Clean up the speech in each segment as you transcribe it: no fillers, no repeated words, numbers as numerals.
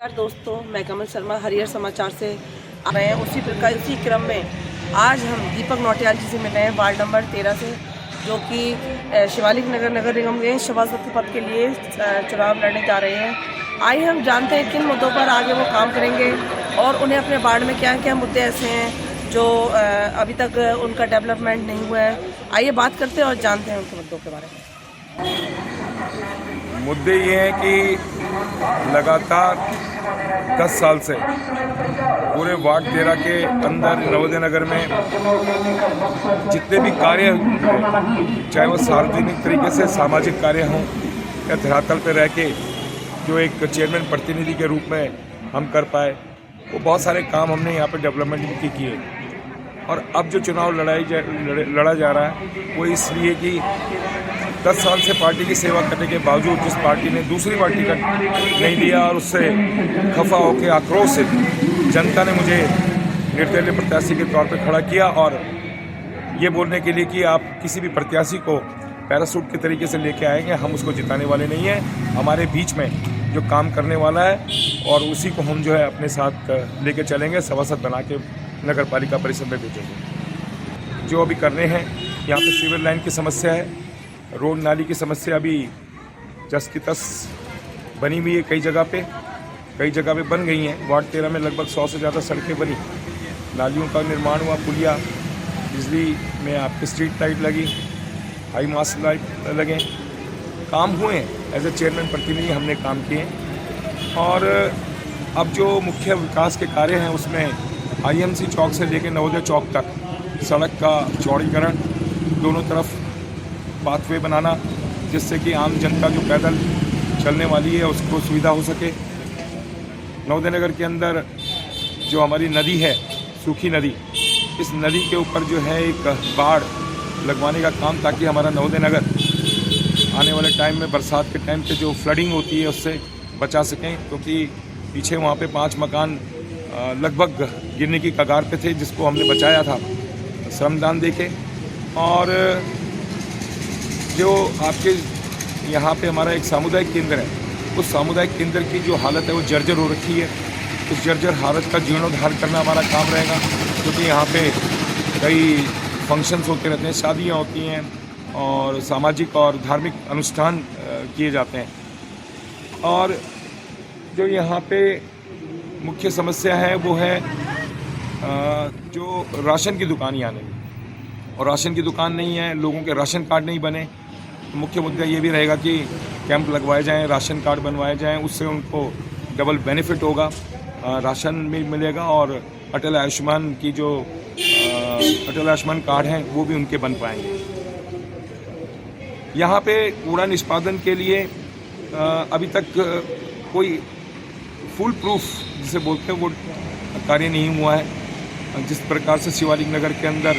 नमस्कार दोस्तों, मैं कमल शर्मा हरियर समाचार से आ रहे हैं। उसी क्रम में आज हम दीपक नौटियाल जी से मिले हैं वार्ड नंबर 13 से, जो कि शिवालिक नगर नगर निगम के सभापति पद के लिए चुनाव लड़ने जा रहे हैं। आइए हम जानते हैं किन मुद्दों पर आगे वो काम करेंगे और उन्हें अपने वार्ड में क्या क्या मुद्दे ऐसे हैं जो अभी तक उनका डेवलपमेंट नहीं हुआ है। आइए बात करते हैं और जानते हैं उनके मुद्दों के बारे में। मुद्दे ये हैं कि लगातार 10 साल से पूरे वार्ड 13 के अंदर नवोदय नगर में जितने भी कार्य हुए, चाहे वो सार्वजनिक तरीके से सामाजिक कार्य हों या धरातल पर रह के जो एक चेयरमैन प्रतिनिधि के रूप में हम कर पाए, वो बहुत सारे काम हमने यहाँ पर डेवलपमेंट भी किए। और अब जो चुनाव लड़ा जा रहा है वो इसलिए कि 10 साल से पार्टी की सेवा करने के बावजूद जिस पार्टी ने दूसरी पार्टी का नहीं दिया और उससे खफा होकर आक्रोश से जनता ने मुझे निर्दलीय प्रत्याशी के तौर पर खड़ा किया और ये बोलने के लिए कि आप किसी भी प्रत्याशी को पैरासूट के तरीके से लेके आएंगे, हम उसको जिताने वाले नहीं हैं। हमारे बीच में जो काम करने वाला है और उसी को हम जो है अपने साथ लेके चलेंगे, सभासद बना के नगर पालिका परिषद में भेजेंगे। जो अभी करने हैं, यहाँ पे सीवर लाइन की समस्या है, रोड नाली की समस्या अभी जस की तस बनी हुई है। कई जगह पे बन गई हैं। वार्ड 13 में लगभग 100 से ज़्यादा सड़कें बनी, नालियों का निर्माण हुआ, पुलिया, बिजली में आपकी स्ट्रीट लाइट लगी, हाई मास्ट लाइट लगे, काम हुए हैं। एज ए चेयरमैन प्रतिनिधि हमने काम किए। और अब जो मुख्य विकास के कार्य हैं उसमें IMC चौक से लेकर नवोदय चौक तक सड़क का चौड़ीकरण, दोनों तरफ पाथवे बनाना जिससे कि आम जनता जो पैदल चलने वाली है उसको सुविधा हो सके। नवोदय नगर के अंदर जो हमारी नदी है, सूखी नदी, इस नदी के ऊपर जो है एक बाड़ लगवाने का काम, ताकि हमारा नवोदय नगर आने वाले टाइम में बरसात के टाइम पे जो फ्लडिंग होती है उससे बचा सकें। क्योंकि पीछे वहाँ पे 5 मकान लगभग गिरने की कगार पे थे, जिसको हमने बचाया था श्रमदान देके। और जो आपके यहाँ पे हमारा एक सामुदायिक केंद्र है, उस सामुदायिक केंद्र की जो हालत है वो जर्जर हो रखी है। उस जर्जर हालत का जीर्णोद्धार करना हमारा काम रहेगा, क्योंकि यहाँ पे कई फंक्शंस होते रहते हैं, शादियाँ होती हैं और सामाजिक और धार्मिक अनुष्ठान किए जाते हैं। और जो यहाँ पे मुख्य समस्या है वो है जो राशन की दुकान यहाँ नहीं, और राशन की दुकान नहीं है, लोगों के राशन कार्ड नहीं बने। तो मुख्य मुद्दा ये भी रहेगा कि कैंप लगवाए जाएं, राशन कार्ड बनवाए जाएं, उससे उनको डबल बेनिफिट होगा, राशन भी मिलेगा और अटल आयुष्मान की जो अटल आयुष्मान कार्ड हैं वो भी उनके बन पाएंगे। यहाँ पे कूड़ा निष्पादन के लिए अभी तक कोई फुल प्रूफ जिसे बोलते हैं वो कार्य नहीं हुआ है। जिस प्रकार से शिवालिक नगर के अंदर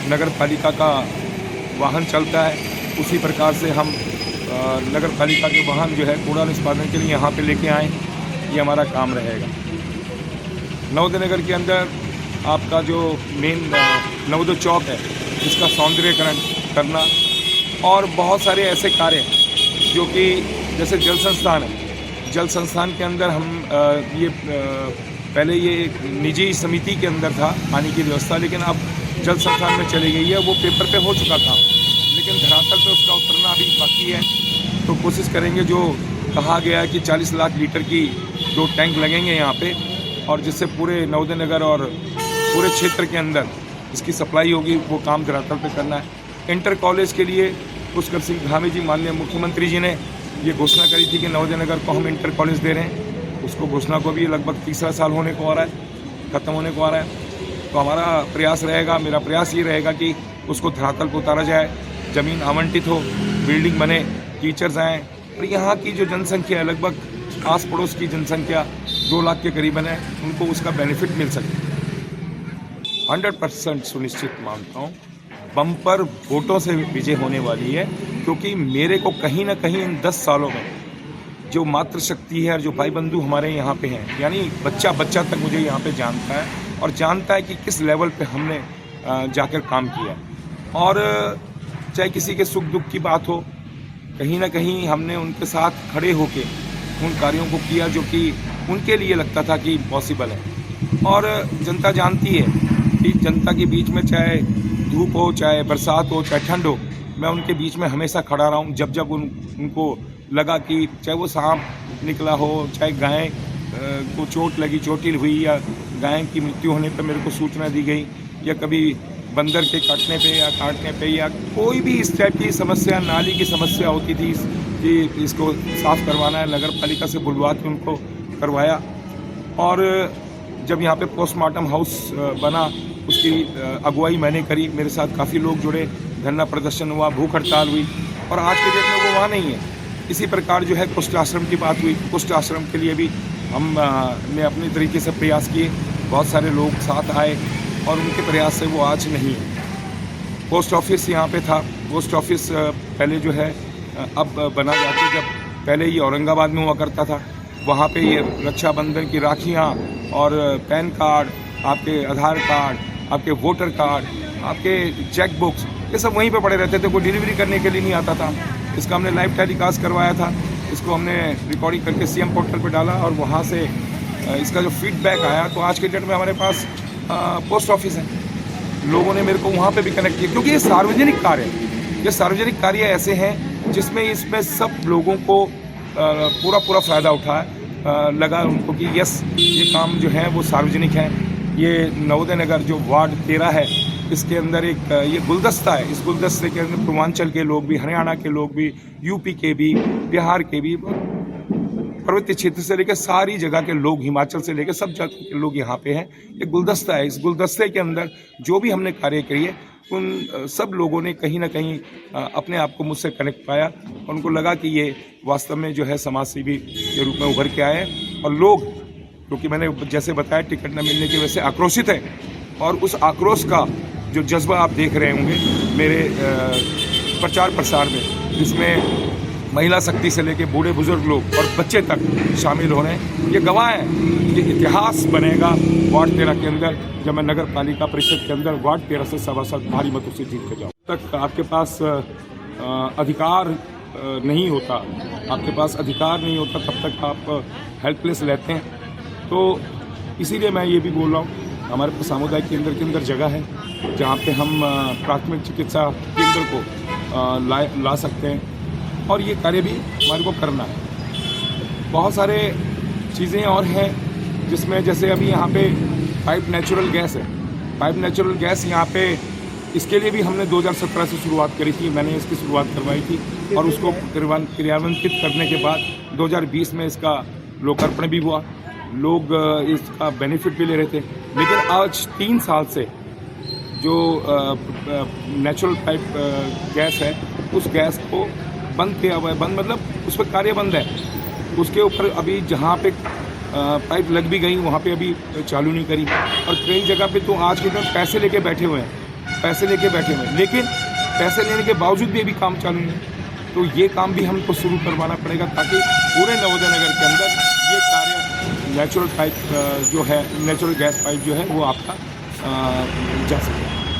नगर पालिका का वाहन चलता है, उसी प्रकार से हम नगर पालिका के वाहन जो है कूड़ा निष्पादन के लिए यहाँ पे लेके आएँ, ये हमारा काम रहेगा। नवोदय नगर के अंदर आपका जो मेन नवोदय चौक है, इसका सौंदर्यीकरण करना और बहुत सारे ऐसे कार्य जो कि जैसे जल संस्थान है, जल संस्थान के अंदर हम पहले ये निजी समिति के अंदर था पानी की व्यवस्था, लेकिन अब जल संस्थान में चली गई है। वो पेपर पे हो चुका था, लेकिन धरातल पे उसका उतरना अभी बाकी है। तो कोशिश करेंगे, जो कहा गया है कि 40 लाख लीटर की 2 टैंक लगेंगे यहाँ पे, और जिससे पूरे नवोदय नगर और पूरे क्षेत्र के अंदर इसकी सप्लाई होगी, वो काम धरातल पे करना है। इंटर कॉलेज के लिए पुष्कर सिंह धामी जी, माननीय मुख्यमंत्री जी ने ये घोषणा करी थी कि नवोदय नगर को हम इंटर कॉलेज दे रहे हैं। उसको घोषणा को भी लगभग 3रा साल होने को आ रहा है, ख़त्म होने को आ रहा है। तो हमारा प्रयास रहेगा, मेरा प्रयास ये रहेगा कि उसको धरातल पर उतारा जाए, ज़मीन आवंटित हो, बिल्डिंग बने, टीचर्स आएँ। और यहाँ की जो जनसंख्या है, लगभग आस पड़ोस की जनसंख्या 2 लाख के करीबन है, उनको उसका बेनिफिट मिल सके। 100% सुनिश्चित मानता हूँ बम्पर वोटों से विजय होने वाली है, क्योंकि मेरे को कहीं ना कहीं इन 10 सालों में जो मातृशक्ति है और जो भाई बंधु हमारे यहाँ पे हैं, यानी बच्चा तक मुझे यहाँ पे जानता है और जानता है कि किस लेवल पे हमने जाकर काम किया। और चाहे किसी के सुख दुख की बात हो, कहीं ना कहीं हमने उनके साथ खड़े होके उन कार्यों को किया जो कि उनके लिए लगता था कि पॉसिबल है। और जनता जानती है कि जनता के बीच में चाहे धूप हो, चाहे बरसात हो, चाहे ठंड हो, मैं उनके बीच में हमेशा खड़ा रहा हूँ। जब जब उनको लगा कि चाहे वो सांप निकला हो, चाहे गाय को चोट लगी, चोटिल हुई, या गाय की मृत्यु होने पर मेरे को सूचना दी गई, या कभी बंदर के काटने पे या काटने पे, या कोई भी इस टाइप की समस्या, नाली की समस्या होती थी कि इसको साफ़ करवाना है, नगर पालिका से बुलवा के उनको करवाया। और जब यहाँ पे पोस्टमार्टम हाउस बना, उसकी अगुवाई मैंने करी, मेरे साथ काफ़ी लोग जुड़े, धरना प्रदर्शन हुआ, भूख हड़ताल हुई, और आज के डेट में वो वहाँ नहीं है। इसी प्रकार जो है कुष्ठ आश्रम की बात हुई, कुष्ठ आश्रम के लिए भी हमने अपने तरीके से प्रयास किए, बहुत सारे लोग साथ आए, और उनके प्रयास से वो आज नहीं है। पोस्ट ऑफिस यहाँ पे था, पोस्ट ऑफिस पहले जो है अब बना जाती, जब पहले ये औरंगाबाद में हुआ करता था, वहाँ पे ये रक्षाबंधन की राखियाँ और पैन कार्ड, आपके आधार कार्ड, आपके वोटर कार्ड, आपके चेक बुक्स, ये सब वहीं पे पड़े रहते थे, कोई डिलीवरी करने के लिए नहीं आता था। इसका हमने लाइव टेलीकास्ट करवाया था, इसको हमने रिकॉर्डिंग करके सीएम पोर्टल पे डाला, और वहाँ से इसका जो फीडबैक आया, तो आज के डेट में हमारे पास पोस्ट ऑफिस है। लोगों ने मेरे को वहाँ पे भी कनेक्ट किया, क्योंकि ये सार्वजनिक कार्य है। ये सार्वजनिक कार्य ऐसे हैं जिसमें इसमें सब लोगों को पूरा फ़ायदा उठाया, लगा उनको कि यस, ये काम जो है वो सार्वजनिक है। ये नवोदय नगर जो वार्ड 13 है, इसके अंदर एक ये गुलदस्ता है। इस गुलदस्ते के अंदर पूर्वांचल के लोग भी, हरियाणा के लोग भी, यूपी के भी, बिहार के भी, पर्वतीय क्षेत्र से लेकर सारी जगह के लोग, हिमाचल से लेकर सब जगह के लोग यहाँ पे हैं। ये गुलदस्ता है। इस गुलदस्ते के अंदर जो भी हमने कार्य किए, उन सब लोगों ने कहीं ना कहीं अपने आप को मुझसे कनेक्ट पाया, और उनको लगा कि ये वास्तव में जो है समाजसेवी के रूप में उभर के आए। और लोग, क्योंकि मैंने जैसे बताया, टिकट न मिलने की वजह से आक्रोशित है, और उस आक्रोश का जो जज्बा आप देख रहे होंगे मेरे प्रचार प्रसार में, जिसमें महिला शक्ति से लेके बूढ़े बुजुर्ग लोग और बच्चे तक शामिल हो रहे हैं, ये गवाह है। ये इतिहास बनेगा वार्ड 13 के अंदर, जब मैं नगर पालिका परिषद के अंदर वार्ड 13 से सभासद भारी मतों से जीत के जाऊँ। तक आपके पास अधिकार नहीं होता, आपके पास अधिकार नहीं होता, तब तक आप हेल्पलेस रहते हैं। तो इसीलिए मैं ये भी बोल रहा हूँ, हमारे पास सामुदायिक केंद्र के अंदर जगह है, जहाँ पे हम प्राथमिक चिकित्सा केंद्र को ला सकते हैं, और ये कार्य भी हमारे को करना है। बहुत सारे चीज़ें और हैं, जिसमें जैसे अभी यहाँ पे पाइप नेचुरल गैस है। पाइप नेचुरल गैस यहाँ पे, इसके लिए भी हमने 2017 से शुरुआत करी थी, मैंने इसकी शुरुआत करवाई थी, और उसको क्रियान्वित करने के बाद 2020 में इसका लोकार्पण भी हुआ। लोग इसका बेनिफिट भी ले रहे थे। लेकिन आज 3 साल से जो नेचुरल पाइप गैस है, उस गैस को बंद किया हुआ है। बंद मतलब उस पर कार्य बंद है। उसके ऊपर अभी जहाँ पे पाइप लग भी गई, वहाँ पे अभी चालू नहीं करी, और कई जगह पे तो आज के दिन पैसे लेके बैठे हुए हैं, पैसे लेके बैठे हुए हैं, लेकिन पैसे लेने के बावजूद भी अभी काम चालू नहीं। तो ये काम भी हमको शुरू करवाना पड़ेगा, ताकि पूरे नवोदय नगर के अंदर ये कार्य नेचुरल पाइप जो है, नेचुरल गैस पाइप जो है वो आपका जा सके।